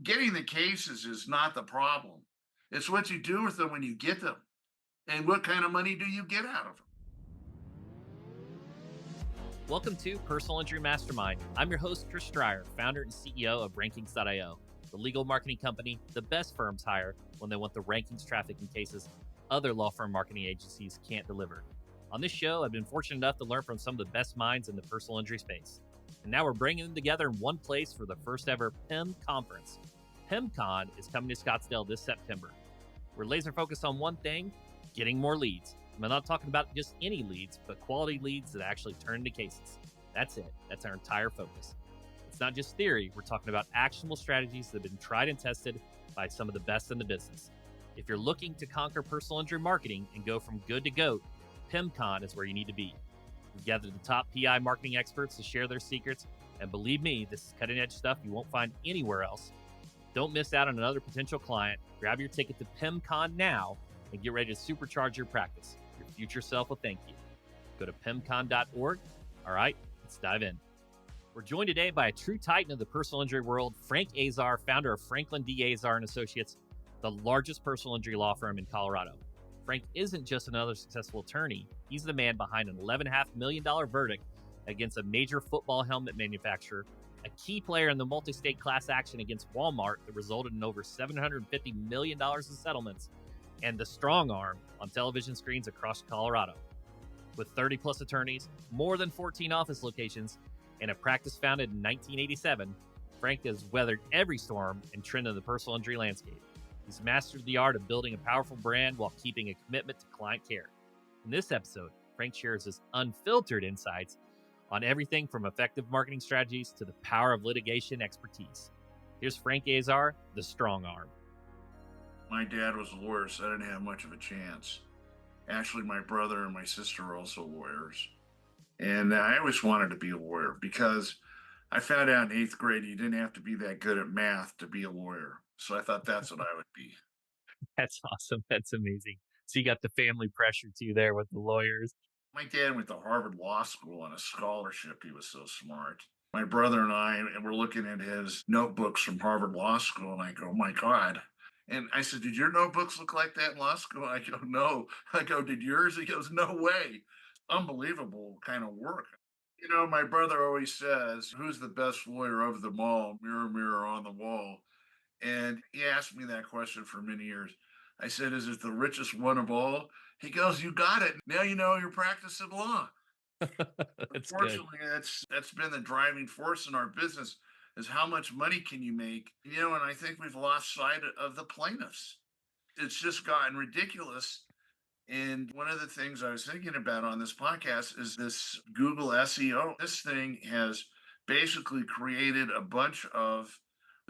Getting the cases is not the problem. It's what you do with them when you get them, and what kind of money do you get out of them. Welcome to Personal Injury Mastermind. I'm your host, Chris Dreyer, founder and CEO of Rankings.io, the legal marketing company the best firms hire when they want the rankings traffic in cases other law firm marketing agencies can't deliver. On this show, I've been fortunate enough to learn from some of the best minds in the personal injury space. And now we're bringing them together in one place for the first ever PIM conference. PIMCon is coming to Scottsdale this September. We're laser focused on one thing, getting more leads. I'm not talking about just any leads, but quality leads that actually turn into cases. That's it. That's our entire focus. It's not just theory. We're talking about actionable strategies that have been tried and tested by some of the best in the business. If you're looking to conquer personal injury marketing and go from good to GOAT, PIMCon is where you need to be. We've gathered the top PI marketing experts to share their secrets, and believe me, this is cutting edge stuff you won't find anywhere else. Don't miss out on another potential client. Grab your ticket to PIMCon now and get ready to supercharge your practice. Your future self will thank you. Go to pimcon.org. All right, let's dive in. We're joined today by a true titan of the personal injury world, Frank Azar, founder of Franklin D. Azar and Associates, the largest personal injury law firm in Colorado. Frank isn't just another successful attorney. He's the man behind an $11.5 million verdict against a major football helmet manufacturer, a key player in the multi-state class action against Walmart that resulted in over $750 million in settlements, and the strong arm on television screens across Colorado. With 30 plus attorneys, more than 14 office locations, and a practice founded in 1987, Frank has weathered every storm and trend in the personal injury landscape. He's mastered the art of building a powerful brand while keeping a commitment to client care. In this episode, Frank shares his unfiltered insights on everything from effective marketing strategies to the power of litigation expertise. Here's Frank Azar, the strong arm. My dad was a lawyer, so I didn't have much of a chance. Actually, my brother and my sister are also lawyers. And I always wanted to be a lawyer because I found out in eighth grade you didn't have to be that good at math to be a lawyer. So I thought that's what I would be. That's awesome. That's amazing. So you got the family pressure too there with the lawyers. My dad went to Harvard Law School on a scholarship. He was so smart. My brother and I were looking at his notebooks from Harvard Law School, and I go, oh my God. And I said, did your notebooks look like that in law school? I go, no. I go, did yours? He goes, no way. Unbelievable kind of work. You know, my brother always says, who's the best lawyer of them all? Mirror, mirror on the wall. And he asked me that question for many years. I said, is it the richest one of all? He goes, you got it. Now you know you're practicing law. That's good. Unfortunately, that's been the driving force in our business is how much money can you make? You know, and I think we've lost sight of the plaintiffs. It's just gotten ridiculous. And one of the things I was thinking about on this podcast is this Google SEO. This thing has basically created a bunch of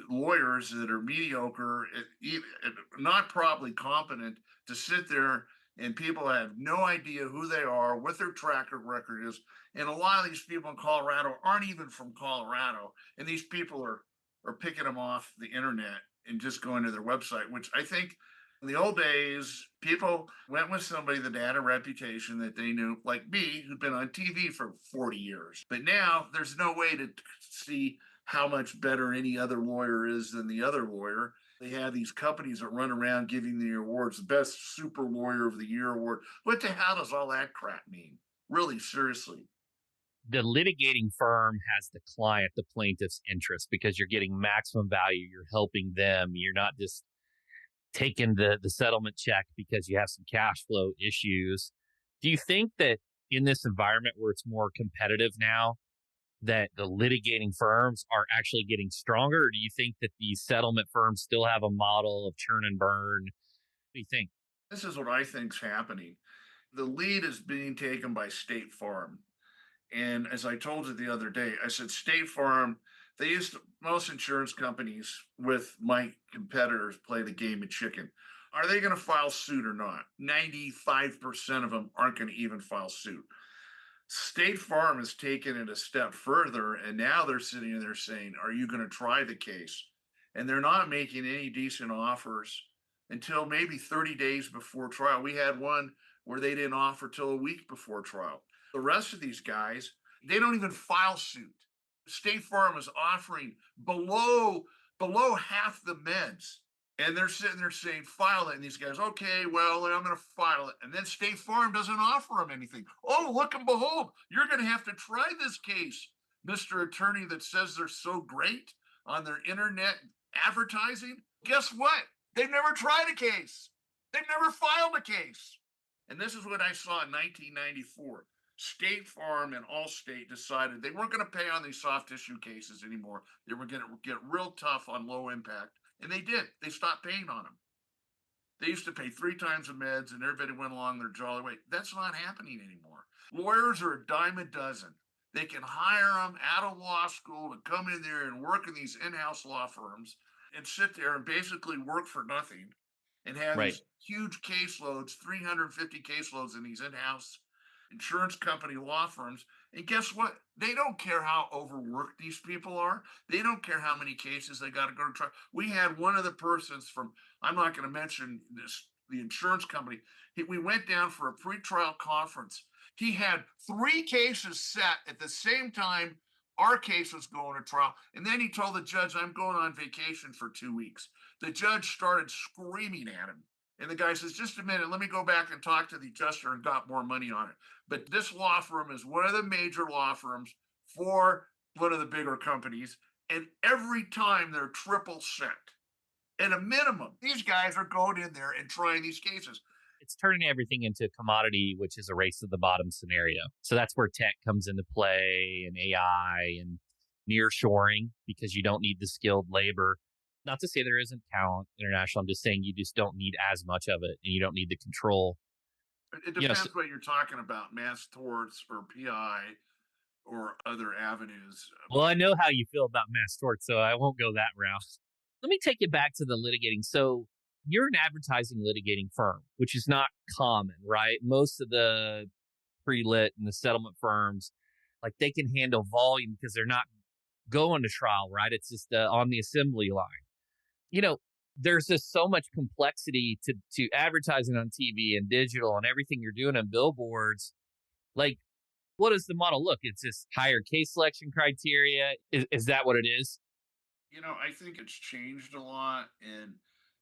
lawyers that are mediocre, not probably competent to sit there, and people have no idea who they are, what their track record is. And a lot of these people in Colorado aren't even from Colorado. And these people are picking them off the internet and just going to their website, which I think in the old days, people went with somebody that had a reputation that they knew, like me, who'd been on TV for 40 years. But now there's no way to see how much better any other lawyer is than the other lawyer. They have these companies that run around giving the awards, the best super lawyer of the year award. What the hell does all that crap mean? Really, seriously. The litigating firm has the client, the plaintiff's interest, because you're getting maximum value. You're helping them. You're not just taking the settlement check because you have some cash flow issues. Do you think that in this environment where it's more competitive now, that the litigating firms are actually getting stronger? Or do you think that these settlement firms still have a model of churn and burn? What do you think? This is what I think's happening. The lead is being taken by State Farm. And as I told you the other day, I said, State Farm, most insurance companies with my competitors play the game of chicken. Are they going to file suit or not? 95% of them aren't going to even file suit. State Farm has taken it a step further, and now they're sitting there saying, are you going to try the case? And they're not making any decent offers until maybe 30 days before trial. We had one where they didn't offer till a week before trial. The rest of these guys, they don't even file suit. State Farm is offering below below half the meds. And they're sitting there saying, file it. And these guys, okay, well, I'm going to file it. And then State Farm doesn't offer them anything. Oh, look and behold, you're going to have to try this case, Mr. Attorney that says they're so great on their internet advertising. Guess what? They've never tried a case. They've never filed a case. And this is what I saw in 1994. State Farm and Allstate decided they weren't going to pay on these soft tissue cases anymore. They were going to get real tough on low impact. And they did. They stopped paying on them. They used to pay 3 times the meds and everybody went along their jolly way. That's not happening anymore. Lawyers are a dime a dozen. They can hire them out of law school to come in there and work in these in-house law firms and sit there and basically work for nothing and have Right. these huge caseloads, 350 caseloads in these in-house insurance company law firms. And guess what? They don't care how overworked these people are. They don't care how many cases they got to go to trial. We had one of the persons from, I'm not going to mention this, the insurance company. We went down for a pretrial conference. He had 3 cases set at the same time. Our case was going to trial. And then he told the judge, I'm going on vacation for 2 weeks. The judge started screaming at him. And the guy says, just a minute, let me go back and talk to the adjuster and got more money on it. But this law firm is one of the major law firms for one of the bigger companies. And every time they're triple sent at a minimum, these guys are going in there and trying these cases. It's turning everything into a commodity, which is a race to the bottom scenario. So that's where tech comes into play and AI and nearshoring, because you don't need the skilled labor. Not to say there isn't talent international. I'm just saying you just don't need as much of it and you don't need the control. It You know, depends what you're talking about, mass torts or PI or other avenues. well, I know how you feel about mass tort, so I won't go that route. Let me take you back to the litigating. So you're an advertising litigating firm, which is not common, right? Most of the pre-lit and the settlement firms, like they can handle volume because they're not going to trial, right? It's just on the assembly line. You know, there's just so much complexity to advertising on TV and digital and everything you're doing on billboards. Like, what does the model look? It's just higher case selection criteria. Is that what it is? I think it's changed a lot. And,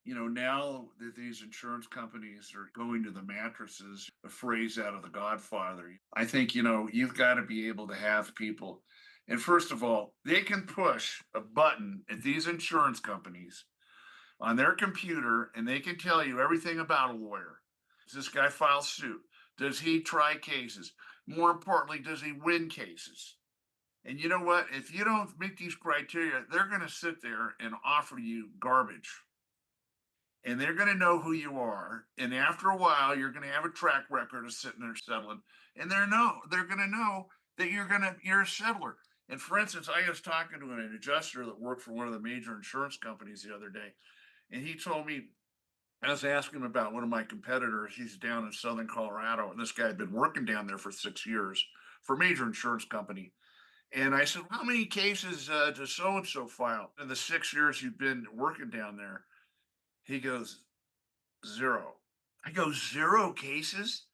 now that these insurance companies are going to the mattresses, a phrase out of The Godfather, I think, you've got to be able to have people. And first of all, they can push a button at these insurance companies on their computer and they can tell you everything about a lawyer. Does this guy file suit? Does he try cases? More importantly, does he win cases? And you know what? If you don't meet these criteria, they're going to sit there and offer you garbage. And they're going to know who you are. And after a while, you're going to have a track record of sitting there settling. And they're going to know that you're a settler. And for instance, I was talking to an adjuster that worked for one of the major insurance companies the other day. And he told me, I was asking him about one of my competitors. He's down in Southern Colorado. And this guy had been working down there for 6 years for a major insurance company. And I said, how many cases does so and so file in the 6 years you've been working down there? He goes, 0. I go, 0 cases?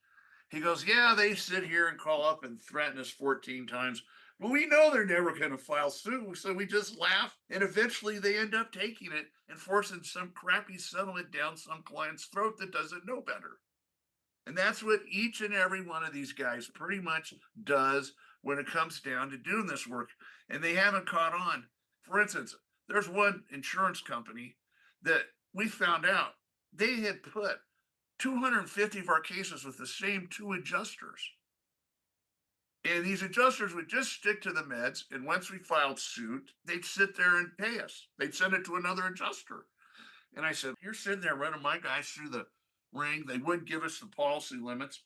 He goes, yeah, they sit here and call up and threaten us 14 times. But we know they're never going to file suit. So we just laugh. And eventually they end up taking it and forcing some crappy settlement down some client's throat that doesn't know better. And that's what each and every one of these guys pretty much does when it comes down to doing this work. And they haven't caught on. For instance, there's one insurance company that we found out they had put 250 of our cases with the same 2 adjusters. And these adjusters would just stick to the meds. And once we filed suit, they'd sit there and pay us. They'd send it to another adjuster. And I said, you're sitting there running my guys through the ring. They wouldn't give us the policy limits.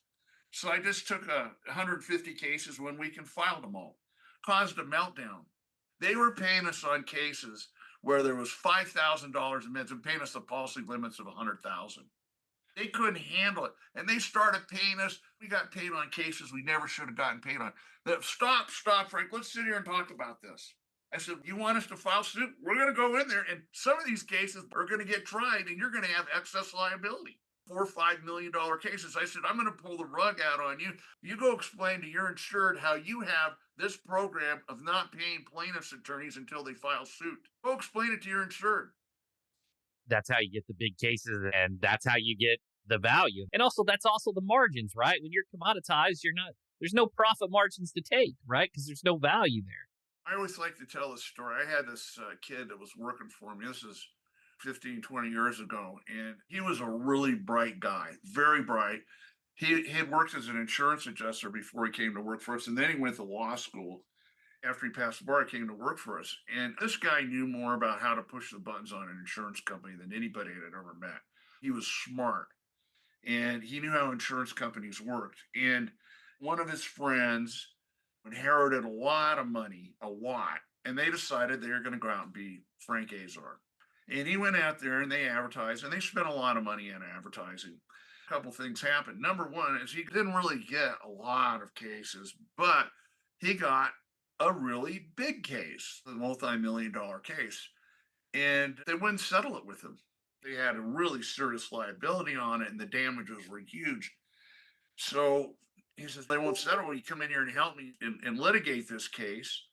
So I just took 150 cases 1 week and filed them all. Caused a meltdown. They were paying us on cases where there was $5,000 in meds and paying us the policy limits of 100,000. They couldn't handle it. And they started paying us. We got paid on cases we never should have gotten paid on. Stop, Frank. Let's sit here and talk about this. I said, you want us to file suit? We're going to go in there. And some of these cases are going to get tried and you're going to have excess liability. $4 or $5 million cases. I said, I'm going to pull the rug out on you. You go explain to your insured how you have this program of not paying plaintiffs' attorneys until they file suit. Go explain it to your insured. That's how you get the big cases, and that's how you get the value. And also, that's also the margins, right? When you're commoditized, there's no profit margins to take, right? Because there's no value there. I always like to tell this story. I had this kid that was working for me. This is 15, 20 years ago. And he was a really bright guy, very bright. He had worked as an insurance adjuster before he came to work for us. And then he went to law school. After he passed the bar, he came to work for us. And this guy knew more about how to push the buttons on an insurance company than anybody had ever met. He was smart and he knew how insurance companies worked. And one of his friends inherited a lot of money, a lot, and they decided they were going to go out and be Frank Azar. And he went out there and they advertised, and they spent a lot of money on advertising. A couple things happened. Number one is he didn't really get a lot of cases, but he got a really big case, the multi-million-dollar case, and they wouldn't settle it with him. They had a really serious liability on it, and the damages were huge. So he says, they won't settle. Will you come in here and help me and litigate this case?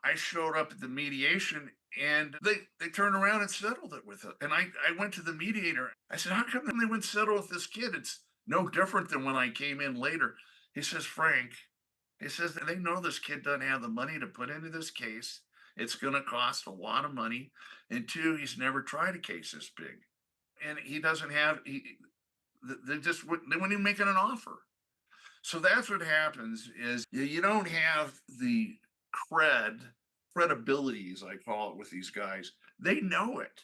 I showed up at the mediation and they turned around and settled it with it. And I went to the mediator. I said, how come they wouldn't settle with this kid? It's no different than when I came in later. He says, Frank, he says, they know this kid doesn't have the money to put into this case. It's going to cost a lot of money. And two, he's never tried a case this big. And he doesn't have, they wouldn't even make it an offer. So that's what happens is you don't have the credibility, as I call it, with these guys. They know it.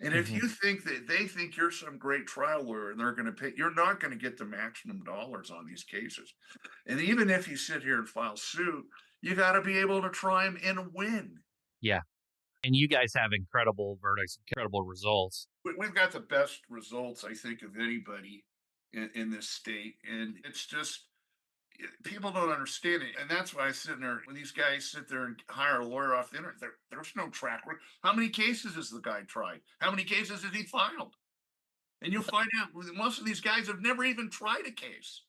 And if Mhm. you think that they think you're some great trial lawyer and they're going to pay, you're not going to get the maximum dollars on these cases. And even if you sit here and file suit, you got to be able to try them and win. Yeah. And you guys have incredible verdicts, incredible results. We've got the best results, I think, of anybody in this state. And it's just, people don't understand it. And that's why I sit there, when these guys sit there and hire a lawyer off the internet, there's no track record. How many cases has the guy tried? How many cases has he filed? And you'll find out most of these guys have never even tried a case.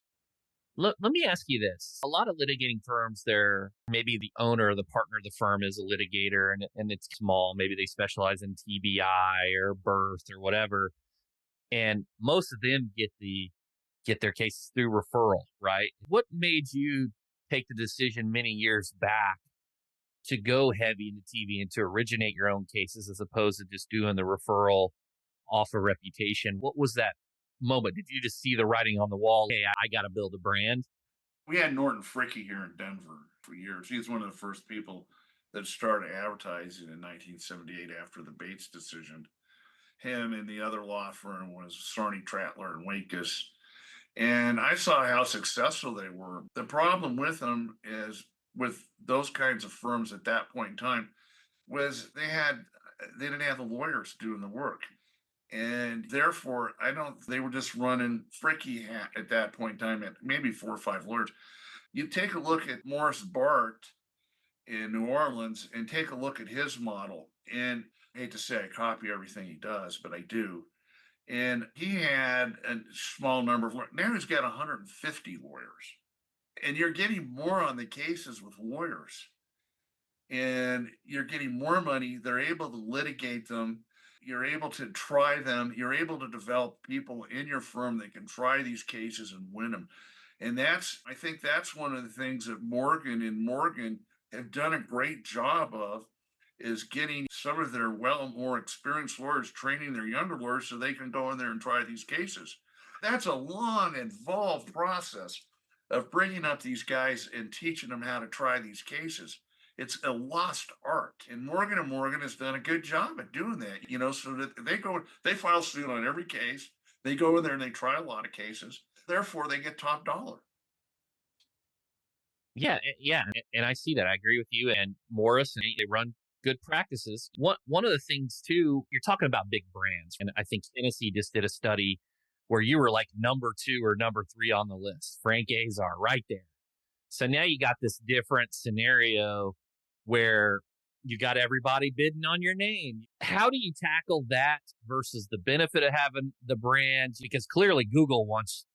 Let me ask you this. A lot of litigating firms, they're maybe the owner or the partner of the firm is a litigator and it's small. Maybe they specialize in TBI or birth or whatever. And most of them get their cases through referral, right? What made you take the decision many years back to go heavy into TV and to originate your own cases as opposed to just doing the referral off a reputation? What was that moment? Did you just see the writing on the wall? Hey, I got to build a brand. We had Norton Fricky here in Denver for years. He was one of the first people that started advertising in 1978 after the Bates decision. Him and the other law firm was Sarney, Trattler, and Wakus. And I saw how successful they were. The problem with them is with those kinds of firms at that point in time was they didn't have the lawyers doing the work. And therefore, they were just running Fricky hat at that point in time at maybe 4 or 5 lawyers. You take a look at Morris Bart in New Orleans and take a look at his model. And I hate to say I copy everything he does, but I do. And he had a small number of lawyers. Now he's got 150 lawyers. And you're getting more on the cases with lawyers. And you're getting more money. They're able to litigate them. You're able to try them. You're able to develop people in your firm that can try these cases and win them. And I think that's one of the things that Morgan and Morgan have done a great job of, is getting some of their more experienced lawyers training their younger lawyers so they can go in there and try these cases. That's a long, involved process of bringing up these guys and teaching them how to try these cases. It's a lost art, and Morgan and Morgan has done a good job at doing that. So that they file suit on every case. They go in there and they try a lot of cases. Therefore, they get top dollar. Yeah, yeah, and I see that. I agree with you. And Morris, and they run good practices. One of the things too, you're talking about big brands, and I think Tennessee just did a study where you were like number 2 or number 3 on the list. Frank Azar, right there. So now you got this different scenario where you got everybody bidding on your name. How do you tackle that versus the benefit of having the brands? Because clearly Google wants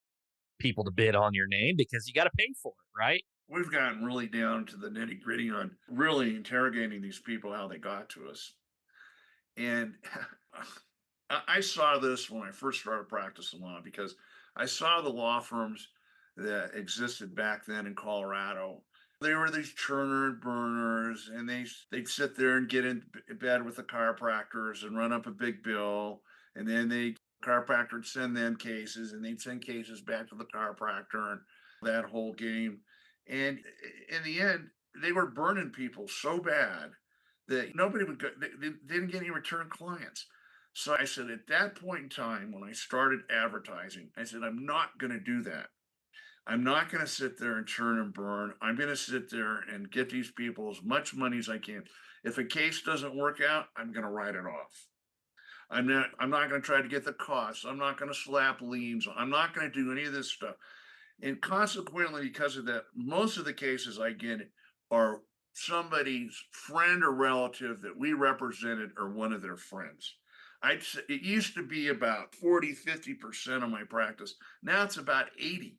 people to bid on your name because you got to pay for it, right? we've gotten really down to the nitty gritty on really interrogating these people, how they got to us. And I saw this when I first started practicing law because I saw the law firms that existed back then in Colorado. They were these churner and burners, and they'd sit there and get in bed with the chiropractors and run up a big bill, and then the chiropractor would send them cases, and they'd send cases back to the chiropractor, and that whole game. And in the end, they were burning people so bad that nobody would go, they didn't get any return clients. So I said, at that point in time, when I started advertising, I said, I'm not going to do that. I'm not going to sit there and churn and burn. I'm going to sit there and get these people as much money as I can. If a case doesn't work out, I'm going to write it off. I'm not going to try to get the costs. I'm not going to slap liens. I'm not going to do any of this stuff. And consequently, because of that, most of the cases I get are somebody's friend or relative that we represented or one of their friends. I'd say it used to be about 40, 50% of my practice. Now it's about 80.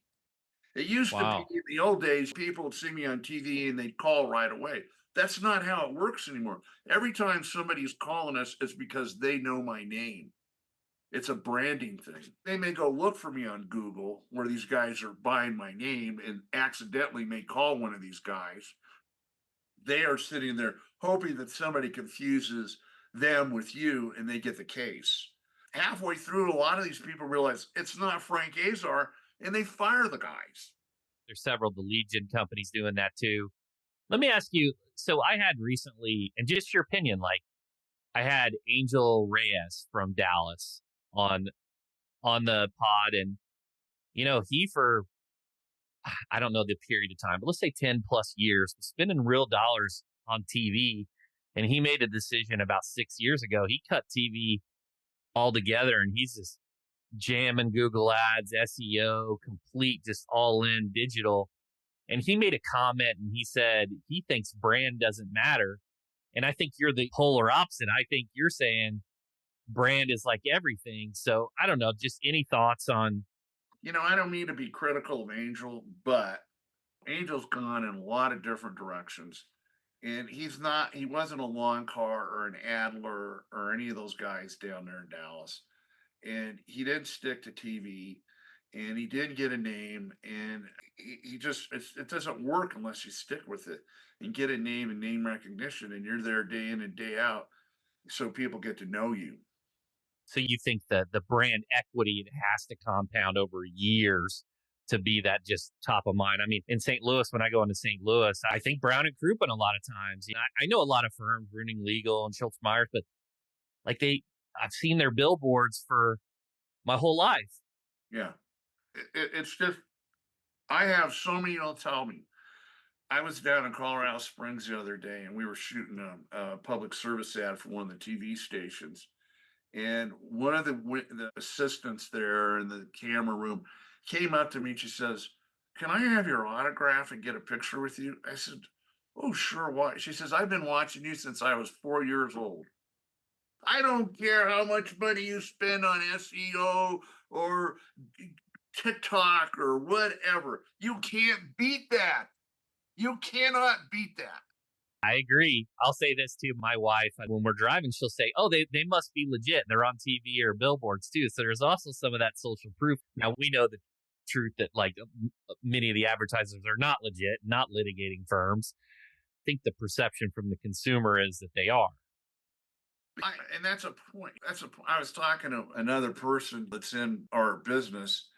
It used to be Wow. in the old days, people would see me on TV and they'd call right away. That's not how it works anymore. Every time somebody's calling us, it's because they know my name. It's a branding thing. They may go look for me on Google where these guys are buying my name and accidentally may call one of these guys. They are sitting there hoping that somebody confuses them with you and they get the case. Halfway through, a lot of these people realize it's not Frank Azar and they fire the guys. There's several of the lead gen companies doing that too. Let me ask you. So I had recently, and just your opinion, like I had Angel Reyes from Dallas on the pod, and he for I don't know the period of time, but let's say 10 plus years, was spending real dollars on TV. And he made a decision about 6 years ago. He cut TV altogether and he's just jamming Google ads, SEO, complete, just all in digital. And he made a comment and he said he thinks brand doesn't matter. And I think you're the polar opposite. I think you're saying brand is like everything. So I don't know, just any thoughts on. I don't mean to be critical of Angel, but Angel's gone in a lot of different directions. And he wasn't a lawn car or an Adler or any of those guys down there in Dallas. And he didn't stick to TV and he did get a name and he just, it doesn't work unless you stick with it and get a name and name recognition and you're there day in and day out. So people get to know you. So you think that the brand equity, it has to compound over years to be that just top of mind? I mean, in St. Louis, when I go into St. Louis, I think Brown and Crouppen a lot of times. I know a lot of firms, Bruning Legal and Schultz Myers, but like I've seen their billboards for my whole life. Yeah. It's just, I have so many will tell me. I was down in Colorado Springs the other day and we were shooting a public service ad for one of the TV stations. And one of the assistants there in the camera room came up to me and she says, "Can I have your autograph and get a picture with you?" I said, "Oh, sure. Why?" She says, "I've been watching you since I was 4 years old. I don't care how much money you spend on SEO or TikTok or whatever. You can't beat that. You cannot beat that." I agree. I'll say this too. My wife, when we're driving, she'll say, "Oh, they must be legit. They're on TV or billboards too." So there's also some of that social proof. Now we know the truth that like many of the advertisers are not legit, not litigating firms. I think the perception from the consumer is that they are. And that's a point. I was talking to another person that's in our business,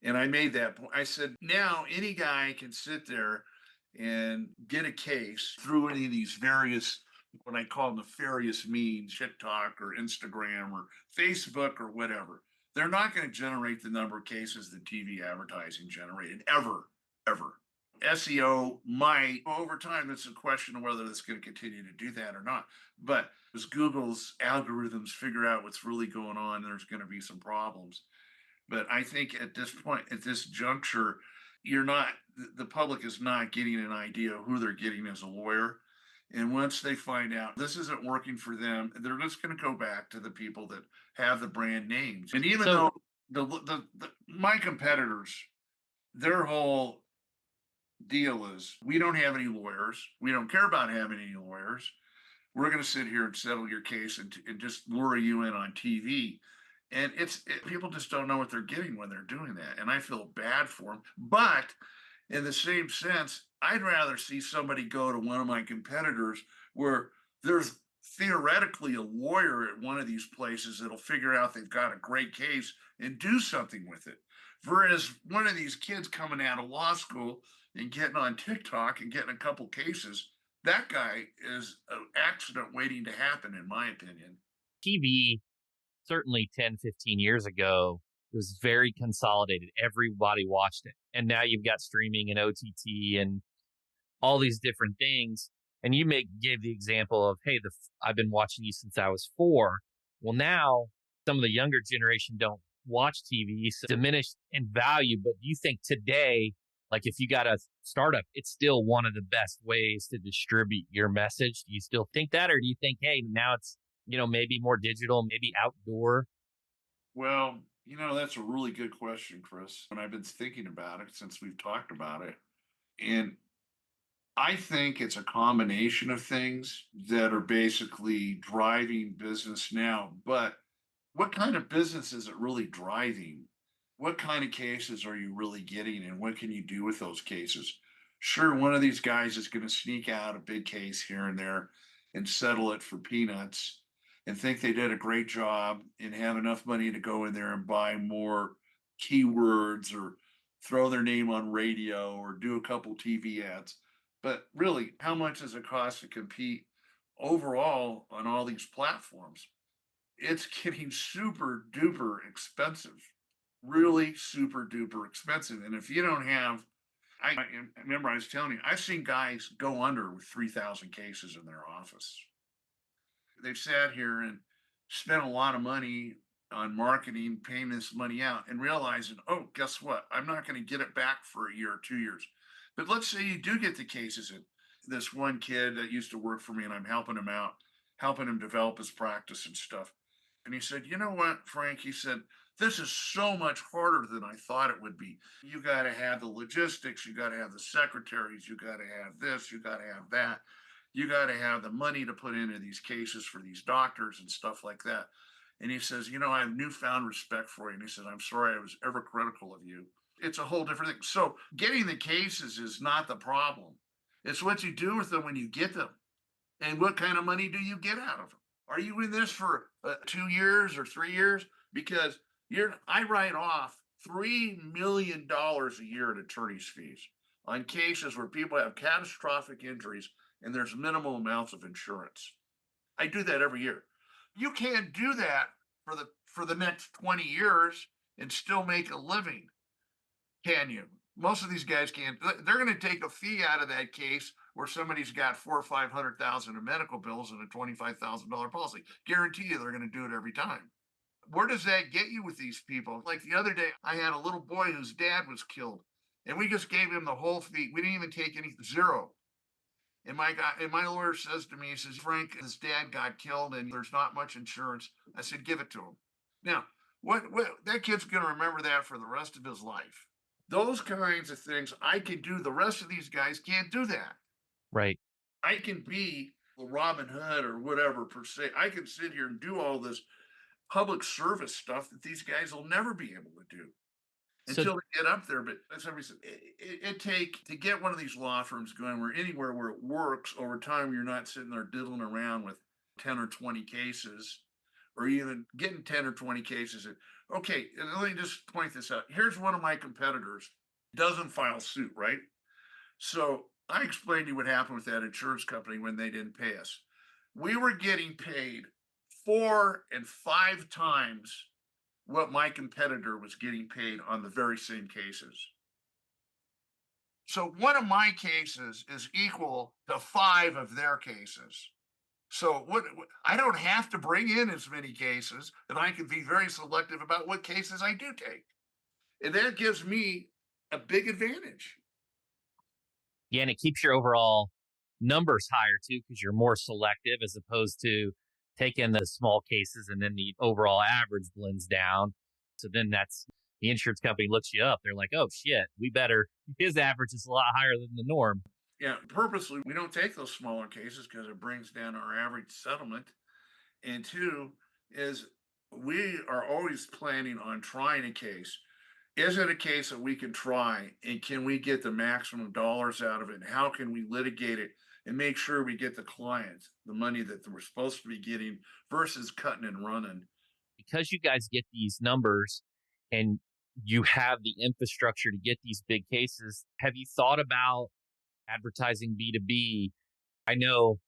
and I made that point. I said, now any guy can sit there and get a case through any of these various, what I call nefarious means, TikTok or Instagram or Facebook or whatever. They're not going to generate the number of cases that TV advertising generated ever. SEO might over time. It's a question of whether it's going to continue to do that or not. But as Google's algorithms figure out what's really going on, there's going to be some problems. But I think at this point, at this juncture, you're not, the public is not getting an idea of who they're getting as a lawyer. And once they find out this isn't working for them, they're just going to go back to the people that have the brand names. And even So though my competitors, their whole deal is we don't have any lawyers. We don't care about having any lawyers. We're going to sit here and settle your case and just lure you in on TV. And people just don't know what they're getting when they're doing that. And I feel bad for them. But in the same sense, I'd rather see somebody go to one of my competitors where there's theoretically a lawyer at one of these places that'll figure out they've got a great case and do something with it. Whereas one of these kids coming out of law school and getting on TikTok and getting a couple cases, that guy is an accident waiting to happen, in my opinion. TV, certainly 10, 15 years ago, it was very consolidated. Everybody watched it. And now you've got streaming and OTT and all these different things. And you give the example of, hey, I've been watching you since I was 4. Well, now some of the younger generation don't watch TV, so diminished in value. But do you think today, like if you got a startup, it's still one of the best ways to distribute your message? Do you still think that? Or do you think, hey, now it's, maybe more digital, maybe outdoor? Well, that's a really good question, Chris. And I've been thinking about it since we've talked about it. And I think it's a combination of things that are basically driving business now. But what kind of business is it really driving? What kind of cases are you really getting, and what can you do with those cases? Sure, one of these guys is going to sneak out a big case here and there and settle it for peanuts and think they did a great job and have enough money to go in there and buy more keywords or throw their name on radio or do a couple TV ads. But really, how much does it cost to compete overall on all these platforms? It's getting super duper expensive, really super duper expensive. And if you don't have, I remember I was telling you, I've seen guys go under with 3,000 cases in their office. They've sat here and spent a lot of money on marketing, paying this money out, and realizing, oh, guess what? I'm not going to get it back for a year or 2 years. But let's say you do get the cases in. This one kid that used to work for me, and I'm helping him out, helping him develop his practice and stuff. And he said, you know what, Frank? He said, this is so much harder than I thought it would be. You got to have the logistics. You got to have the secretaries. You got to have this. You got to have that. You got to have the money to put into these cases for these doctors and stuff like that. And he says, I have newfound respect for you. And he said, I'm sorry I was ever critical of you. It's a whole different thing. So getting the cases is not the problem. It's what you do with them when you get them. And what kind of money do you get out of them? Are you in this for 2 years or 3 years? Because I write off $3 million a year in attorney's fees on cases where people have catastrophic injuries and there's minimal amounts of insurance. I do that every year. You can't do that for the next 20 years and still make a living, can you? Most of these guys can't. They're going to take a fee out of that case where somebody's got $400,000 or $500,000 in medical bills and a $25,000 policy. Guarantee you they're going to do it every time. Where does that get you with these people? Like the other day, I had a little boy whose dad was killed, and we just gave him the whole fee. We didn't even take any, zero. And my lawyer says to me, he says, Frank, his dad got killed and there's not much insurance. I said, give it to him. Now, what that kid's going to remember that for the rest of his life. Those kinds of things I can do. The rest of these guys can't do that. Right. I can be the Robin Hood or whatever per se. I can sit here and do all this public service stuff that these guys will never be able to do until they get up there. But as somebody said, it take to get one of these law firms going where anywhere where it works over time, you're not sitting there diddling around with 10 or 20 cases or even getting 10 or 20 cases. Okay, let me just point this out. Here's one of my competitors, doesn't file suit, right? So I explained to you what happened with that insurance company when they didn't pay us. We were getting paid 4 and 5 times what my competitor was getting paid on the very same cases. So one of my cases is equal to 5 of their cases. So I don't have to bring in as many cases, and I can be very selective about what cases I do take. And that gives me a big advantage. Yeah, and it keeps your overall numbers higher too, because you're more selective as opposed to taking the small cases and then the overall average blends down. So then that's the insurance company looks you up. They're like, oh shit, his average is a lot higher than the norm. Yeah, purposely, we don't take those smaller cases because it brings down our average settlement. And two is we are always planning on trying a case. Is it a case that we can try and can we get the maximum dollars out of it? And how can we litigate it and make sure we get the client the money that we're supposed to be getting versus cutting and running? Because you guys get these numbers and you have the infrastructure to get these big cases, have you thought about advertising B2B? I know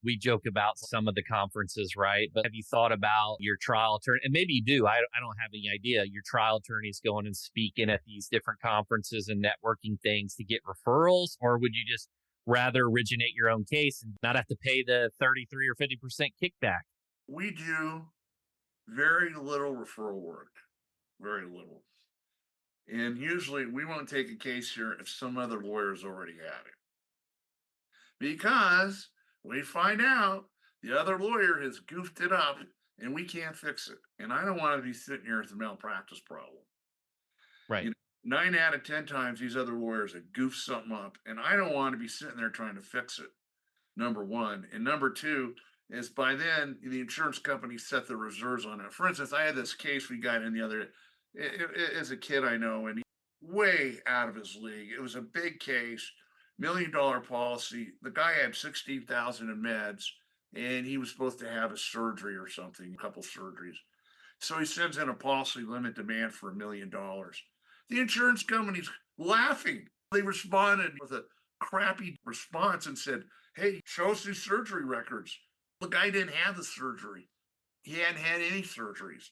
we joke about some of the conferences, right? But have you thought about your trial attorney? And maybe you do. I don't have any idea. Your trial attorneys going and speaking at these different conferences and networking things to get referrals? Or would you just rather originate your own case and not have to pay the 33 or 50% kickback? We do very little referral work, very little. And usually we won't take a case here if some other lawyer's already had it. Because we find out the other lawyer has goofed it up and we can't fix it. And I don't want to be sitting here with a malpractice problem. Right. You know, 9 out of 10 times these other lawyers have goofed something up, and I don't want to be sitting there trying to fix it. Number one, and number two is by then the insurance company set the reserves on it. For instance, I had this case we got in the other as a kid I know, and he way out of his league. It was a big case, $1 million policy. The guy had 16,000 in meds, and he was supposed to have a surgery or something, a couple surgeries. So he sends in a policy limit demand for $1 million. The insurance company's laughing. They responded with a crappy response and said, hey, show us his surgery records. The guy didn't have the surgery. He hadn't had any surgeries.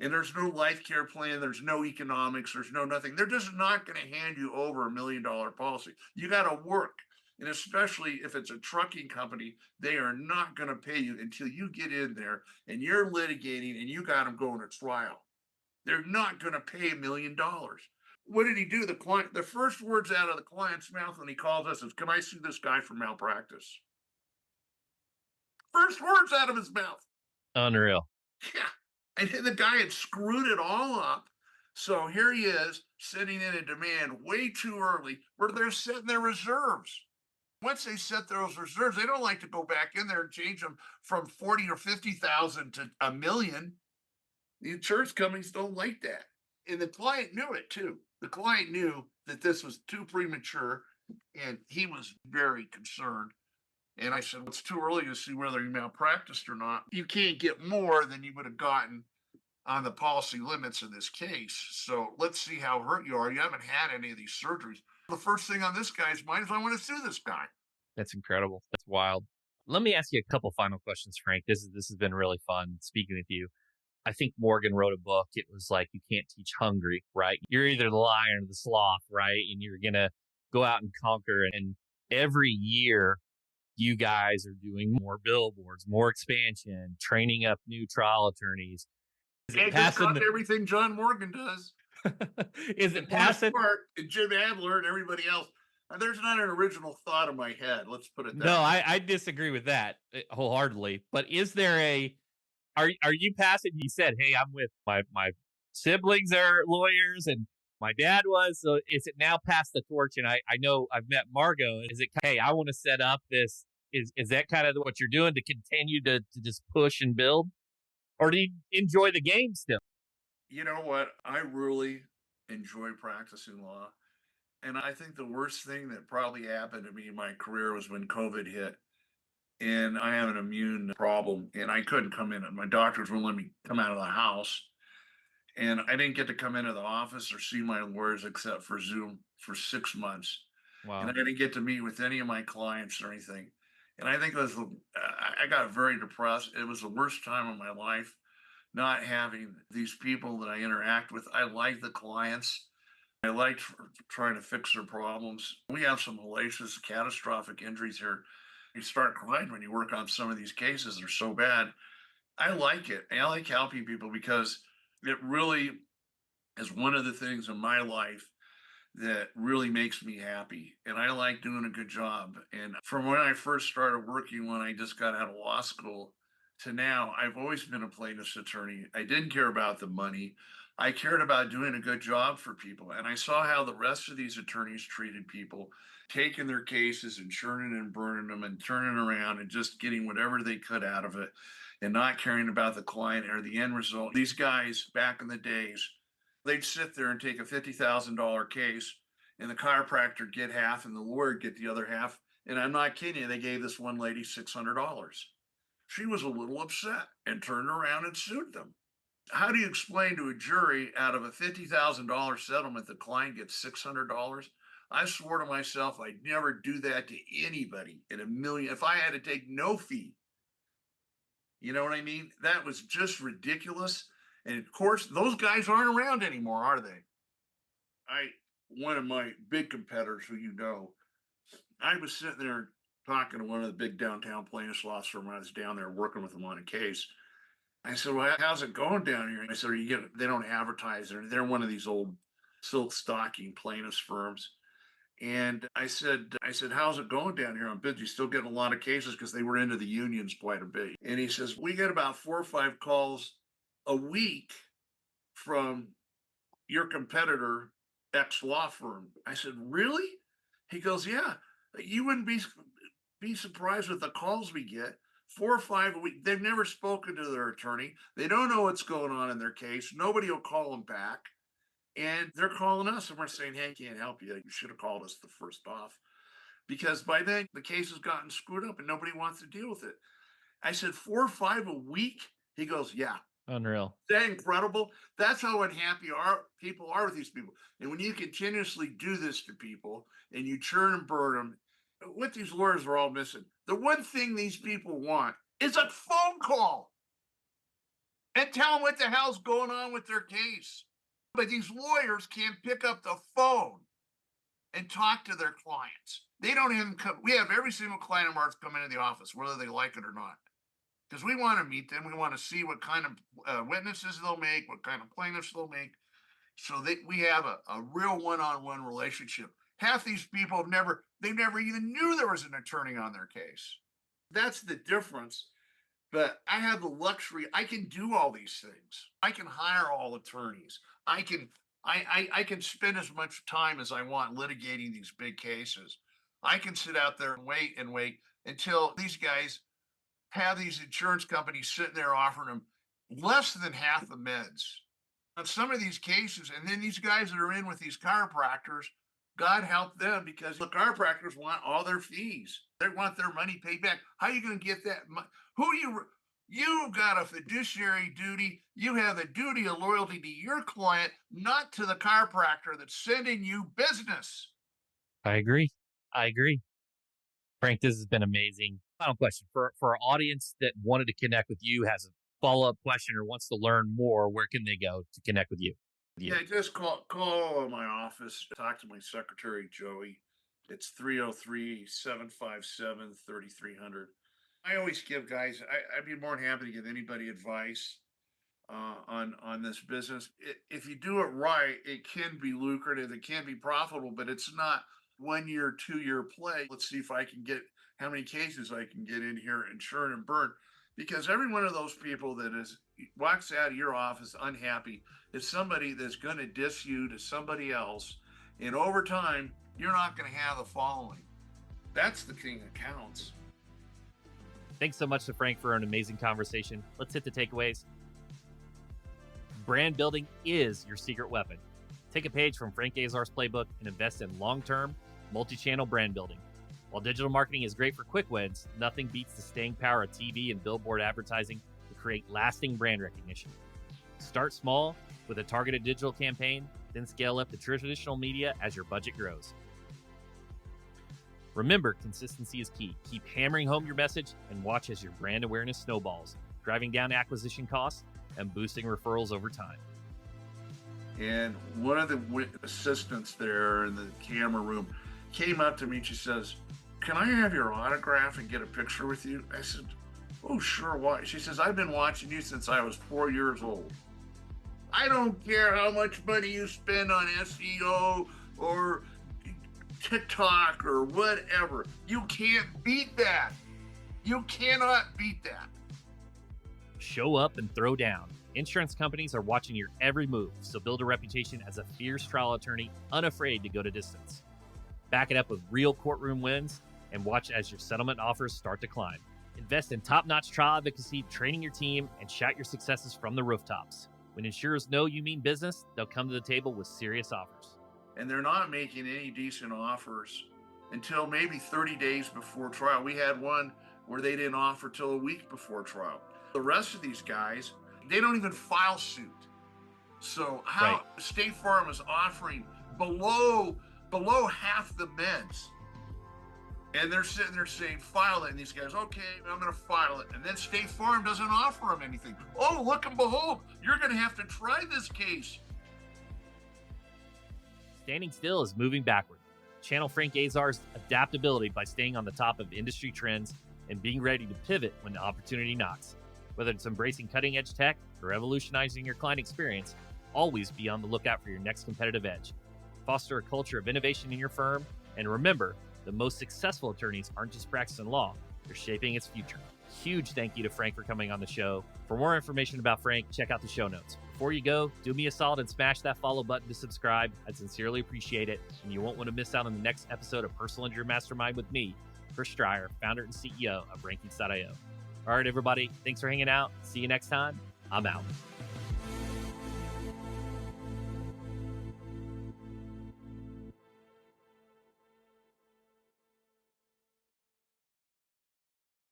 And there's no life care plan. There's no economics. There's no nothing. They're just not going to hand you over $1 million policy. You got to work. And especially if it's a trucking company, they are not going to pay you until you get in there and you're litigating and you got them going to trial. They're not going to pay $1 million. What did he do? The first words out of the client's mouth when he calls us is, can I sue this guy for malpractice? First words out of his mouth. Unreal. Yeah. And the guy had screwed it all up. So here he is sitting in a demand way too early where they're setting their reserves. Once they set those reserves, they don't like to go back in there and change them from 40 or 50,000 to a million. The insurance companies don't like that. And the client knew it too. The client knew that this was too premature and he was very concerned. And I said, well, it's too early to see whether he malpracticed or not. You can't get more than you would have gotten on the policy limits in this case. So let's see how hurt you are. You haven't had any of these surgeries. The first thing on this guy's mind is I want to sue this guy. That's incredible. That's wild. Let me ask you a couple final questions, Frank. This has been really fun speaking with you. I think Morgan wrote a book. It was like, you can't teach hungry, right? You're either the lion or the sloth, right? And you're going to go out and conquer. And every year, you guys are doing more billboards, more expansion, training up new trial attorneys. Can't just copy everything John Morgan does. Is it passing? And Jim Adler and everybody else. There's not an original thought in my head. Let's put it that way. No, way. I disagree with that wholeheartedly. But is there are you passing? He said, hey, I'm with my siblings are lawyers and my dad was. So is it now past the torch? And I know I've met Margot. Is it, hey, I want to set up this. Is that kind of what you're doing to continue to just push and build? Or do you enjoy the game still? You know what? I really enjoy practicing law. And I think the worst thing that probably happened to me in my career was when COVID hit. And I have an immune problem and I couldn't come in. And my doctors wouldn't let me come out of the house. And I didn't get to come into the office or see my lawyers except for Zoom for 6 months. Wow. And I didn't get to meet with any of my clients or anything. And I think it was, I got very depressed. It was the worst time of my life, not having these people that I interact with. I like the clients. I like trying to fix their problems. We have some hellacious, catastrophic injuries here. You start crying when you work on some of these cases. They're so bad. I like it. I like helping people because it really is one of the things in my life that really makes me happy. And I like doing a good job. And from when I first started working, when I just got out of law school, to now, I've always been a plaintiff's attorney. I didn't care about the money. I cared about doing a good job for people. And I saw how the rest of these attorneys treated people, taking their cases and churning and burning them and turning around and just getting whatever they could out of it and not caring about the client or the end result. These guys back in the days, they'd sit there and take a $50,000 case and the chiropractor get half and the lawyer get the other half. And I'm not kidding you, they gave this one lady $600. She was a little upset and turned around and sued them. How do you explain to a jury out of a $50,000 settlement, the client gets $600? I swore to myself I'd never do that to anybody in a million. If I had to take no fee, you know what I mean? That was just ridiculous. And of course, those guys aren't around anymore, are they? One of my big competitors who you know, I was sitting there talking to one of the big downtown plaintiffs' law firm when I was down there working with them on a case. I said, "Well, how's it going down here?" And I said, "Are you getting?" They don't advertise. They're one of these old silk stocking plaintiffs firms. And I said, "How's it going down here? I'm busy. Still getting a lot of cases because they were into the unions quite a bit." And he says, "We get about 4 or 5 calls a week from your competitor X law firm." I said, "Really?" He goes, "Yeah. You wouldn't be surprised with the calls we get. 4 or 5 a week. They've never spoken to their attorney. They don't know what's going on in their case. Nobody will call them back. And they're calling us and we're saying, hey, can't help you. You should have called us the first off." Because by then the case has gotten screwed up and nobody wants to deal with it. I said, 4 or 5 a week? He goes, yeah. Unreal. Is that incredible? That's how unhappy people are with these people. And when you continuously do this to people and you churn and burn them, what these lawyers are all missing, the one thing these people want is a phone call and tell them what the hell's going on with their case. But these lawyers can't pick up the phone and talk to their clients. They don't even come. We have every single client of ours come into the office, whether they like it or not, because we want to meet them. We want to see what kind of witnesses they'll make, what kind of plaintiffs they'll make, so that we have a real one-on-one relationship. Half these people they never even knew there was an attorney on their case. That's the difference. But I have the luxury. I can do all these things. I can hire all attorneys. I can spend as much time as I want litigating these big cases. I can sit out there and wait until these guys have these insurance companies sitting there offering them less than half the meds on some of these cases. And then these guys that are in with these chiropractors, God help them, because the chiropractors want all their fees. They want their money paid back. How are you going to get that? You've got a fiduciary duty. You have a duty of loyalty to your client, not to the chiropractor that's sending you business. I agree. Frank, this has been amazing. Final question for our audience that wanted to connect with you, has a follow-up question, or wants to learn more, where can they go to connect with you? Yeah, just call my office. Talk to my secretary, Joey. It's 303-757-3300. I always give guys, I'd be more than happy to give anybody advice on this business. If you do it right, it can be lucrative, it can be profitable, but it's not 1 year, 2 year play. Let's see if I can get how many cases I can get in here and churn and burn. Because every one of those people that walks out of your office unhappy is somebody that's going to diss you to somebody else. And over time, you're not going to have a following. That's the thing that counts. Thanks so much to Frank for an amazing conversation. Let's hit the takeaways. Brand building is your secret weapon. Take a page from Frank Azar's playbook and invest in long-term, multi-channel brand building. While digital marketing is great for quick wins, nothing beats the staying power of TV and billboard advertising to create lasting brand recognition. Start small with a targeted digital campaign, then scale up to traditional media as your budget grows. Remember, consistency is key. Keep hammering home your message and watch as your brand awareness snowballs, driving down acquisition costs and boosting referrals over time. And one of the assistants there in the camera room came up to me and she says, "Can I have your autograph and get a picture with you?" I said, "Oh, sure, why?" She says, "I've been watching you since I was 4 years old. I don't care how much money you spend on SEO or TikTok or whatever. You can't beat that. You cannot beat that." show up and throw down. Insurance companies are watching your every move, so build a reputation as a fierce trial attorney, unafraid to go to distance. Back it up with real courtroom wins and watch as your settlement offers start to climb. Invest in top-notch trial advocacy, training your team, and shout your successes from the rooftops. When insurers know you mean business, they'll come to the table with serious offers. And they're not making any decent offers until maybe 30 days before trial. We had one where they didn't offer till a week before trial. The rest of these guys, they don't even file suit. So how State Farm is offering below half the meds. And they're sitting there saying, file it. And these guys, okay, I'm going to file it. And then State Farm doesn't offer them anything. Oh, look and behold, you're going to have to try this case. Standing still is moving backward. Channel Frank Azar's adaptability by staying on the top of industry trends and being ready to pivot when the opportunity knocks. Whether it's embracing cutting-edge tech or revolutionizing your client experience, always be on the lookout for your next competitive edge. Foster a culture of innovation in your firm, and remember, the most successful attorneys aren't just practicing law, they're shaping its future. Huge thank you to Frank for coming on the show. For more information about Frank, check out the show notes. Before you go, do me a solid and smash that follow button to subscribe. I'd sincerely appreciate it, and you won't want to miss out on the next episode of Personal Injury Mastermind with me, Chris Dreyer, founder and CEO of Rankings.io. All right, everybody, thanks for hanging out. See you next time. I'm out.